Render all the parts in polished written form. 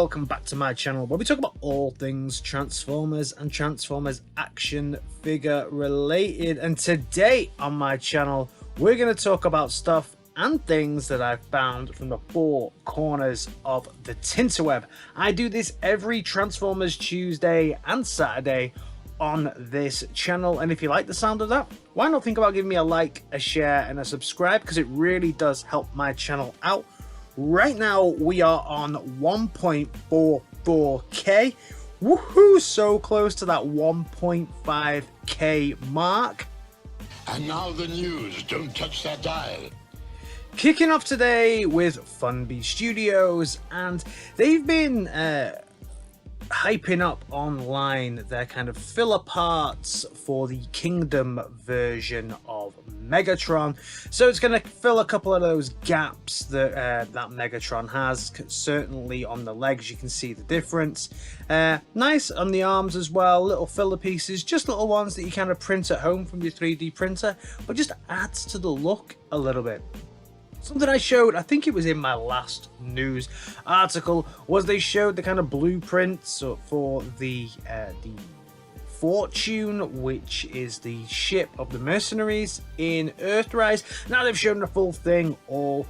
welcome back to my channel where we talk about all things Transformers and Transformers action figure related. And today on my channel we're going to talk about stuff and things that I've found from the four corners of the Tinterweb. I do this every Transformers Tuesday and Saturday on this channel, and if you like the sound of that, why not think about giving me a like, a share and a subscribe, because it really does help my channel out. Right now we are on 1.44k. Woohoo, so close to that 1.5k mark. And now the news. Don't touch that dial. Kicking off today with FUNBIE Studios, and they've been hyping up online their kind of filler parts for the Kingdom version of Megatron. So it's going to fill a couple of those gaps that that Megatron has. Certainly on the legs you can see the difference. Nice on the arms as well, little filler pieces, just little ones that you kind of print at home from your 3D printer, but just adds to the look a little bit. Something I showed, I think it was in my last news article, was they showed the kind of blueprints for the Fortune, which is the ship of the mercenaries in EARTHRISE. Now they've shown the full thing all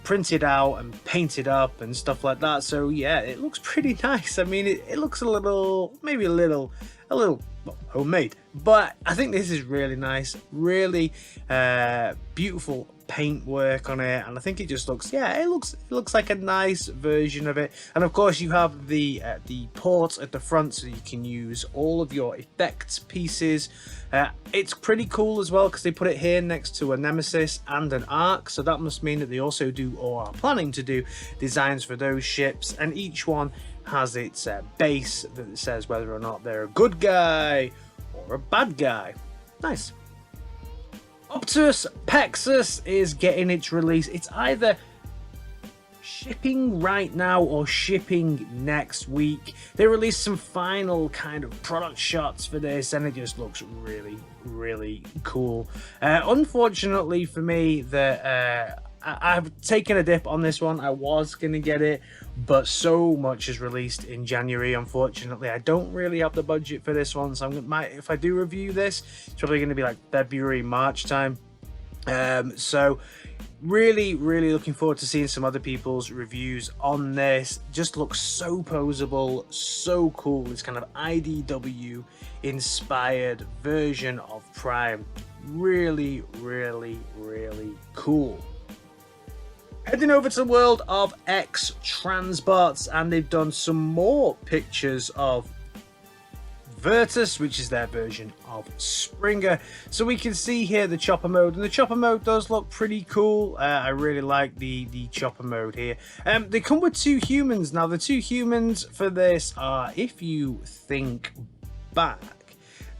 printed out and painted up and stuff like that. So yeah, it looks pretty nice. I mean, it looks a little, maybe a little well, homemade, but I think this is really nice, really beautiful paint work on it, and I think it just looks, yeah, it looks like a nice version of it. And of course you have the port at the front, so you can use all of your effects pieces. It's pretty cool as well because they put it here next to a Nemesis and an Ark, so that must mean that they also do, or are planning to do, designs for those ships, and each one has its base that says whether or not they're a good guy or a bad guy. Nice. Optus Pexus is getting its release. It's either shipping right now or shipping next week. They released some final kind of product shots for this, and it just looks really cool. Unfortunately for me, I've taken a dip on this one. I was gonna get it, but so much is released in January. Unfortunately, I don't really have the budget for this one, so if I do review this, it's probably going to be like February, March time. So really looking forward to seeing some other people's reviews on this. Just looks so poseable, so cool. It's kind of IDW inspired version of Prime. Really cool. Heading over to the world of X-Transbots, and they've done some more pictures of Virtus, which is their version of Springer. So we can see here the chopper mode, and the chopper mode does look pretty cool. I really like the chopper mode here. They come with two humans. Now the two humans for this are, if you think back,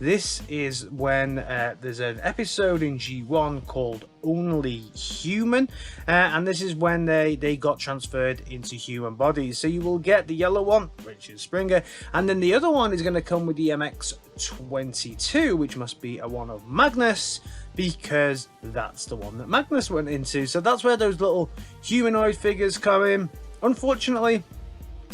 this is when there's an episode in G1 called Only Human, and this is when they got transferred into human bodies. So you will get the yellow one, which is Springer, and then the other one is going to come with the MX-22, which must be a one of Magnus, because that's the one that Magnus went into. So that's where those little humanoid figures come in. Unfortunately,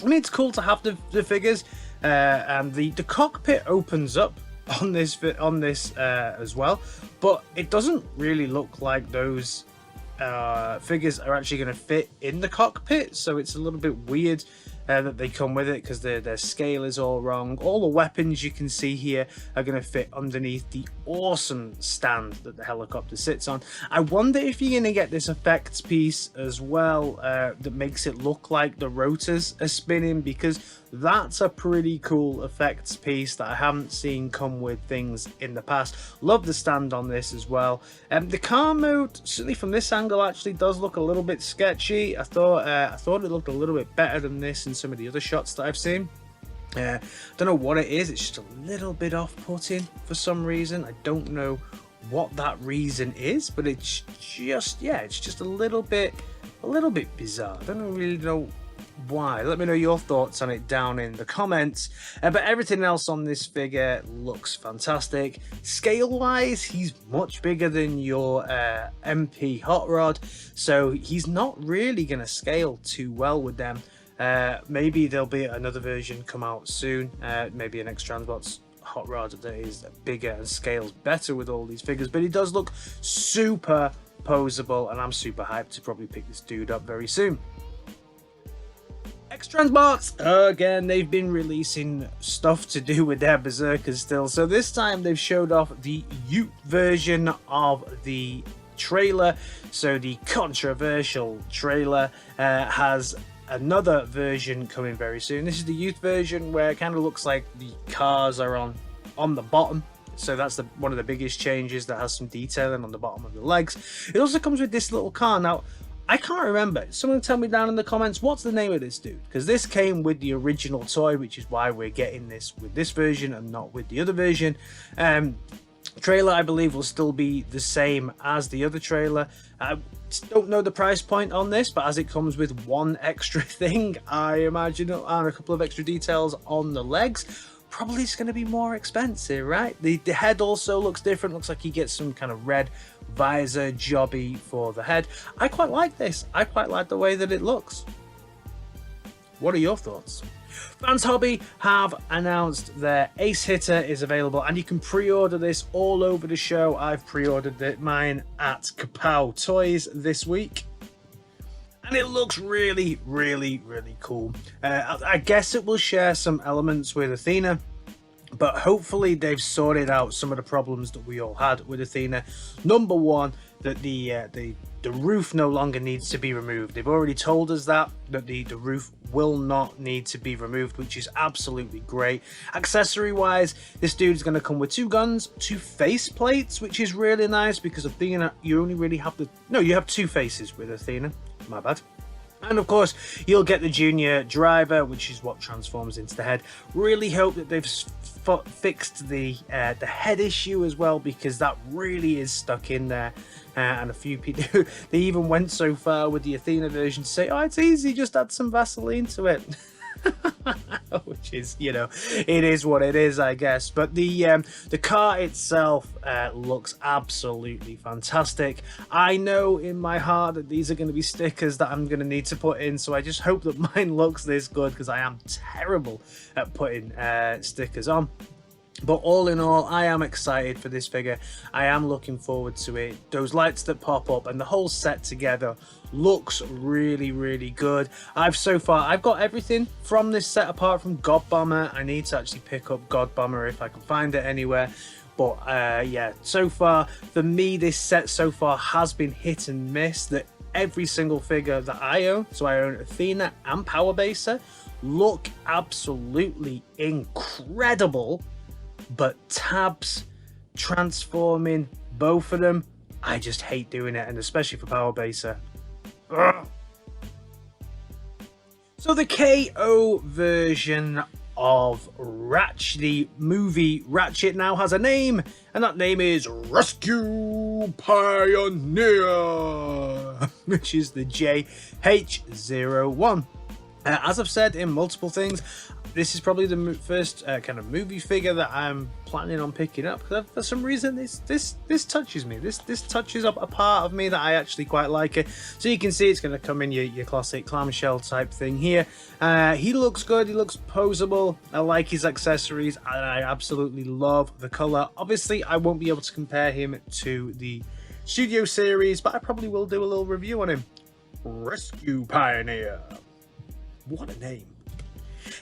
I mean, it's cool to have the figures, and the cockpit opens up on this as well, but it doesn't really look like those figures are actually going to fit in the cockpit, so it's a little bit weird that they come with it, because their scale is all wrong. All the weapons you can see here are going to fit underneath the awesome stand that the helicopter sits on. I wonder if you're going to get this effects piece as well that makes it look like the rotors are spinning, because that's a pretty cool effects piece that I haven't seen come with things in the past. Love the stand on this as well. The car mode, certainly from this angle, actually does look a little bit sketchy. I thought it looked a little bit better than this in some of the other shots that I've seen. Don't know what it is. It's just a little bit off-putting for some reason. I don't know what that reason is, but it's just, yeah, it's just a little bit bizarre. I don't really know why. Let me know your thoughts on it down in the comments. But everything else on this figure looks fantastic. Scale wise, he's much bigger than your MP Hot Rod, so he's not really going to scale too well with them. Maybe there'll be another version come out soon, maybe an X-Transbots hot rod that is bigger and scales better with all these figures, but it does look super posable, and I'm super hyped to probably pick this dude up very soon. X-Transbots, again, they've been releasing stuff to do with their Berserkers still, so this time they've showed off the youth version of the trailer. So the controversial trailer has another version coming very soon. This is the youth version, where it kind of looks like the cars are on the bottom. So that's one of the biggest changes, that has some detailing on the bottom of the legs. It also comes with this little car. Now, I can't remember. Someone tell me down in the comments, what's the name of this dude? Because this came with the original toy, which is why we're getting this with this version and not with the other version. Trailer, I believe, will still be the same as the other trailer. I don't know the price point on this, but as it comes with one extra thing, I imagine, and a couple of extra details on the legs, probably it's going to be more expensive, right? The head also looks different. Looks like he gets some kind of red visor jobby for the head. I quite like this. I quite like the way that it looks. What are your thoughts? Fanshobby have announced their Ace Hitter is available, and you can pre-order this all over the show. I've pre-ordered mine at Kapow Toys this week, and it looks really, really, really cool. I guess it will share some elements with Athena, but hopefully they've sorted out some of the problems that we all had with Athena. Number one, that the roof no longer needs to be removed. They've already told us that the roof will not need to be removed, which is absolutely great. Accessory wise, this dude is going to come with 2 guns, 2 face plates, which is really nice, because Athena, you only really have you have 2 faces with Athena, my bad. And of course, you'll get the junior driver, which is what transforms into the head. Really hope that they've fixed the head issue as well, because that really is stuck in there. And a few people, they even went so far with the Athena version to say, oh, it's easy, just add some Vaseline to it. Which is, you know, it is what it is, I guess. But the car itself looks absolutely fantastic. I know in my heart that these are going to be stickers that I'm going to need to put in, so I just hope that mine looks this good, because I am terrible at putting stickers on. But all in all, I am excited for this figure. I am looking forward to it. Those lights that pop up and the whole set together looks really, really good. I've got everything from this set apart from God Bomber. I need to actually pick up God Bomber if I can find it anywhere. But yeah, so far, for me, this set so far has been hit and miss. That every single figure that I own, so I own Athena and Power Baser, look absolutely incredible. But tabs transforming both of them, I just hate doing it, and especially for Power Baser. Ugh. So the KO version of Ratchet, the movie Ratchet, now has a name, and that name is Rescue Pioneer, which is the JH01. As I've said in multiple things, this is probably the first kind of movie figure that I'm planning on picking up, because for some reason this touches me. This touches up a part of me that I actually quite like it. So you can see it's going to come in your classic clamshell type thing here. He looks good. He looks posable. I like his accessories, and I absolutely love the color. Obviously, I won't be able to compare him to the Studio Series, but I probably will do a little review on him. Rescue Pioneer. What a name.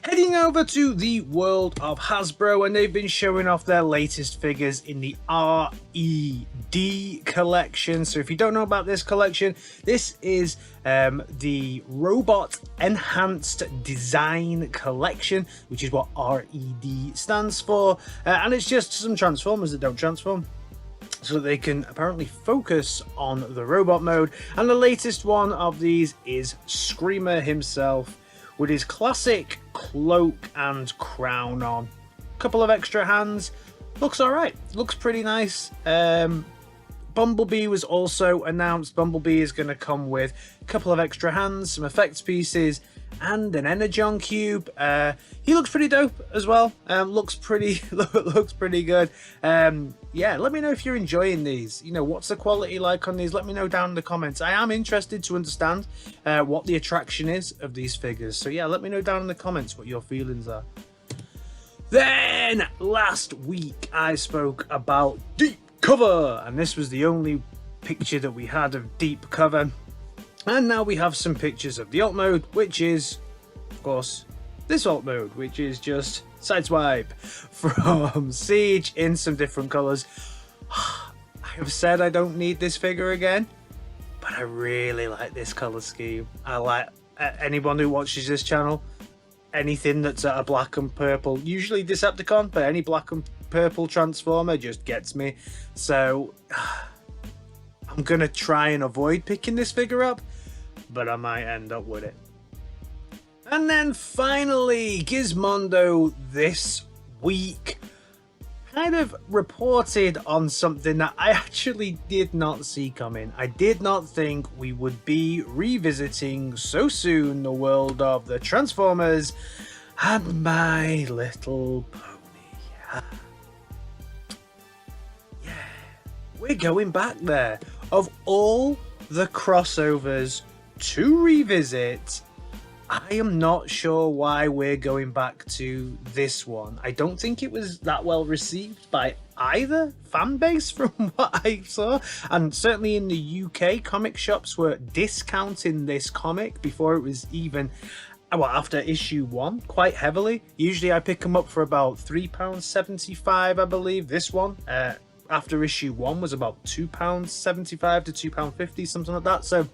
Heading over to the world of Hasbro, and they've been showing off their latest figures in the R.E.D collection. So if you don't know about this collection, this is the Robot Enhanced Design Collection, which is what R.E.D stands for. And it's just some Transformers that don't transform, so that they can apparently focus on the robot mode. And the latest one of these is Screamer himself, with his classic cloak and crown on. Couple of extra hands. Looks alright. Looks pretty nice. Bumblebee was also announced. Bumblebee is going to come with a couple of extra hands, some effects pieces, and an Energon cube. He looks pretty dope as well. Looks pretty good. yeah, let me know if you're enjoying these. You know, what's the quality like on these? Let me know down in the comments. I am interested to understand what the attraction is of these figures. So yeah, let me know down in the comments what your feelings are. Then last week I spoke about DEEPCOVER, and this was the only picture that we had of DEEPCOVER. And now we have some pictures of the alt mode, which is, of course, this alt mode, which is just Sideswipe from Siege in some different colours. I have said I don't need this figure again, but I really like this colour scheme. I like anyone who watches this channel, anything that's a black and purple, usually Decepticon, but any black and purple Transformer just gets me. So I'm gonna try and avoid picking this figure up, but I might end up with it. And then finally, Gizmondo this week kind of reported on something that I actually did not see coming. I did not think we would be revisiting so soon the world of the Transformers and My Little Pony. Yeah, we're going back there. Of all the crossovers to revisit, I am not sure why we're going back to this one. I don't think it was that well received by either fan base from what I saw, and certainly in the UK comic shops were discounting this comic before it was even, well, after issue 1 quite heavily. Usually I pick them up for about £3.75, I believe. This one after issue 1 was about £2.75 to £2.50, something like that. So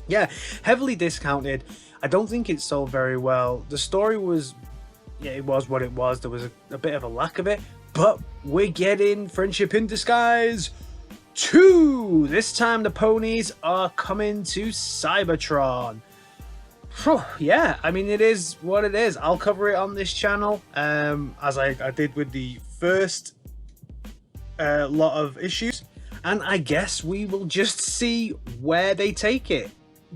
yeah, heavily discounted. I don't think it sold very well. The story was, yeah, it was what it was. There was a bit of a lack of it, but we're getting Friendship in Disguise 2. This time the ponies are coming to Cybertron. Yeah, I mean, it is what it is. I'll cover it on this channel, as I did with the first lot of issues, and I guess we will just see where they take it.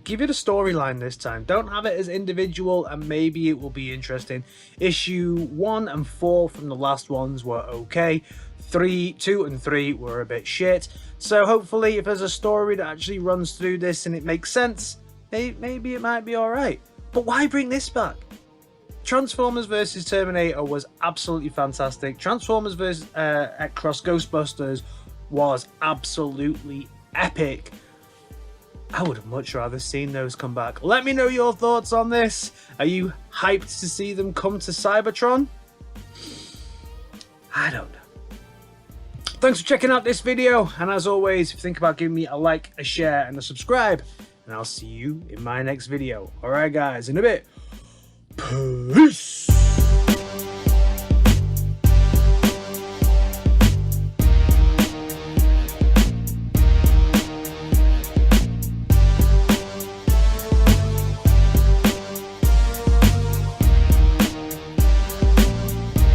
Give it a storyline this time. Don't have it as individual, and maybe it will be interesting. Issue 1 and 4 from the last ones were okay. 2 and 3 were a bit shit. So hopefully if there's a story that actually runs through this and it makes sense, maybe it might be alright. But why bring this back? Transformers vs Terminator was absolutely fantastic. Transformers vs X Ghostbusters was absolutely epic. I would have much rather seen those come back. Let me know your thoughts on this. Are you hyped to see them come to Cybertron? I don't know. Thanks for checking out this video, and as always, think about giving me a like, a share, and a subscribe, and I'll see you in my next video. Alright guys, in a bit. Peace!